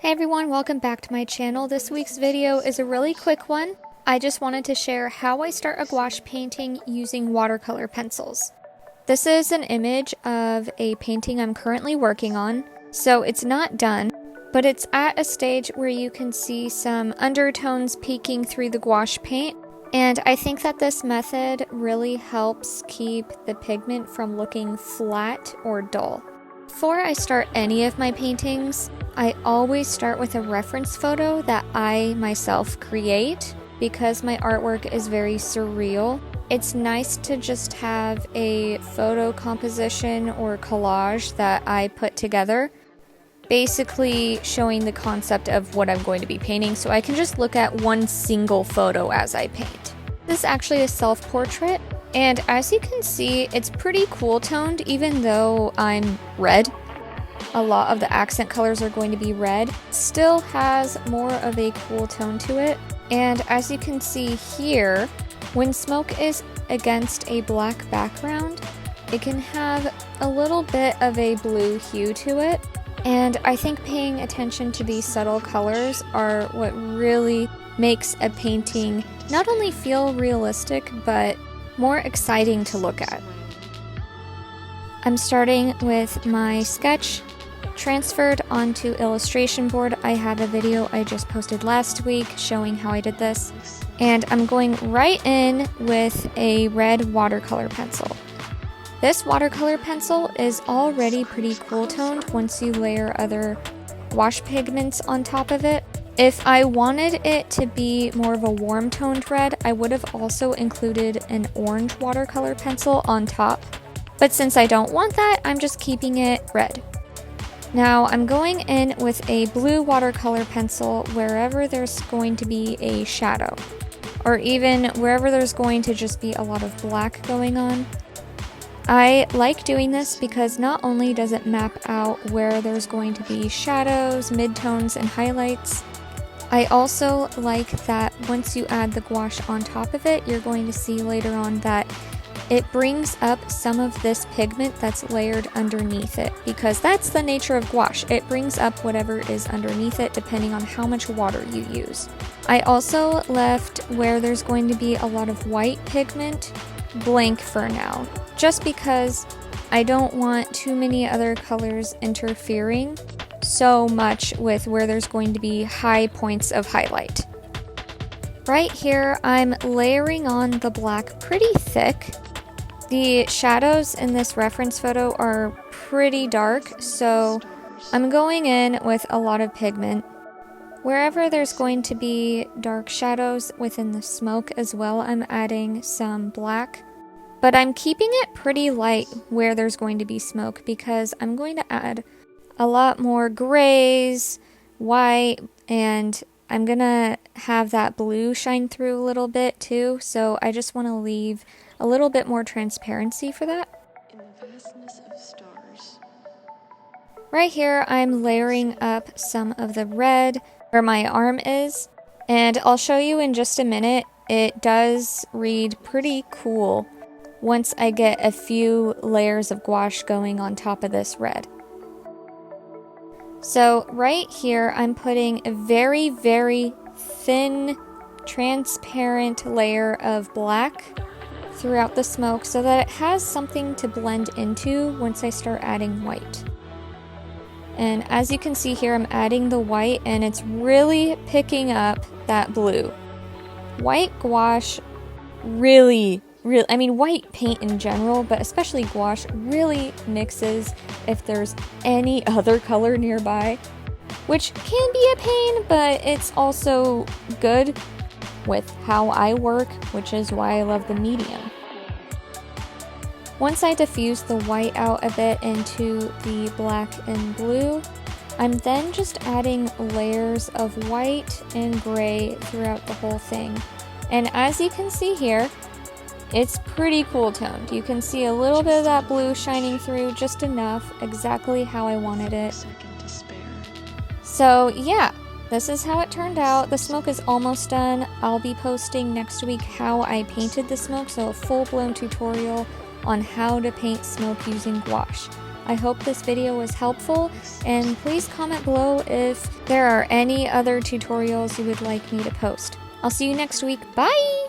Hey everyone, welcome back to my channel. This week's video is a really quick one. I just wanted to share how I start a gouache painting using watercolor pencils. This is an image of a painting I'm currently working on, so it's not done, but it's at a stage where you can see some undertones peeking through the gouache paint, and I think that this method really helps keep the pigment from looking flat or dull. Before I start any of my paintings, I always start with a reference photo that I myself create because my artwork is very surreal. It's nice to just have a photo composition or collage that I put together, basically showing the concept of what I'm going to be painting so I can just look at one single photo as I paint. This is actually a self-portrait, and as you can see, it's pretty cool toned even though I'm red. A lot of the accent colors are going to be red. Still has more of a cool tone to it. And as you can see here, when smoke is against a black background, it can have a little bit of a blue hue to it. And I think paying attention to these subtle colors are what really makes a painting not only feel realistic, but more exciting to look at. I'm starting with my sketch transferred onto illustration board. I have a video I just posted last week showing how I did this, and I'm going right in with a red watercolor pencil. This watercolor pencil is already pretty cool toned once you layer other gouache pigments on top of it. If I wanted it to be more of a warm toned red, I would have also included an orange watercolor pencil on top, but since I don't want that, I'm just keeping it red. Now I'm going in with a blue watercolor pencil wherever there's going to be a shadow, or even wherever there's going to just be a lot of black going on. I like doing this because not only does it map out where there's going to be shadows, midtones, and highlights, I also like that once you add the gouache on top of it, you're going to see later on that it brings up some of this pigment that's layered underneath it, because that's the nature of gouache. It brings up whatever is underneath it depending on how much water you use. I also left where there's going to be a lot of white pigment blank for now, just because I don't want too many other colors interfering so much with where there's going to be high points of highlight. Right here, I'm layering on the black pretty thick. The shadows in this reference photo are pretty dark, so I'm going in with a lot of pigment. Wherever there's going to be dark shadows within the smoke as well, I'm adding some black. But I'm keeping it pretty light where there's going to be smoke because I'm going to add a lot more grays, white, and I'm gonna have that blue shine through a little bit too, so I just want to leave a little bit more transparency for that. In the vastness of stars. Right here, I'm layering up some of the red where my arm is, and I'll show you in just a minute. It does read pretty cool once I get a few layers of gouache going on top of this red. So right here, I'm putting a very, very thin, transparent layer of black throughout the smoke so that it has something to blend into once I start adding white. And as you can see here, I'm adding the white and it's really picking up that blue. White gouache really, I mean white paint in general, but especially gouache, really mixes if there's any other color nearby, which can be a pain, but it's also good with how I work, which is why I love the medium. Once I diffuse the white out a bit into the black and blue, I'm then just adding layers of white and gray throughout the whole thing. And as you can see here, it's pretty cool toned. You can see a little bit of that blue shining through, just enough, exactly how I wanted it. So yeah, this is how it turned out. The smoke is almost done. I'll be posting next week how I painted the smoke, so a full-blown tutorial on how to paint smoke using gouache. I hope this video was helpful, and please comment below if there are any other tutorials you would like me to post. I'll see you next week. Bye!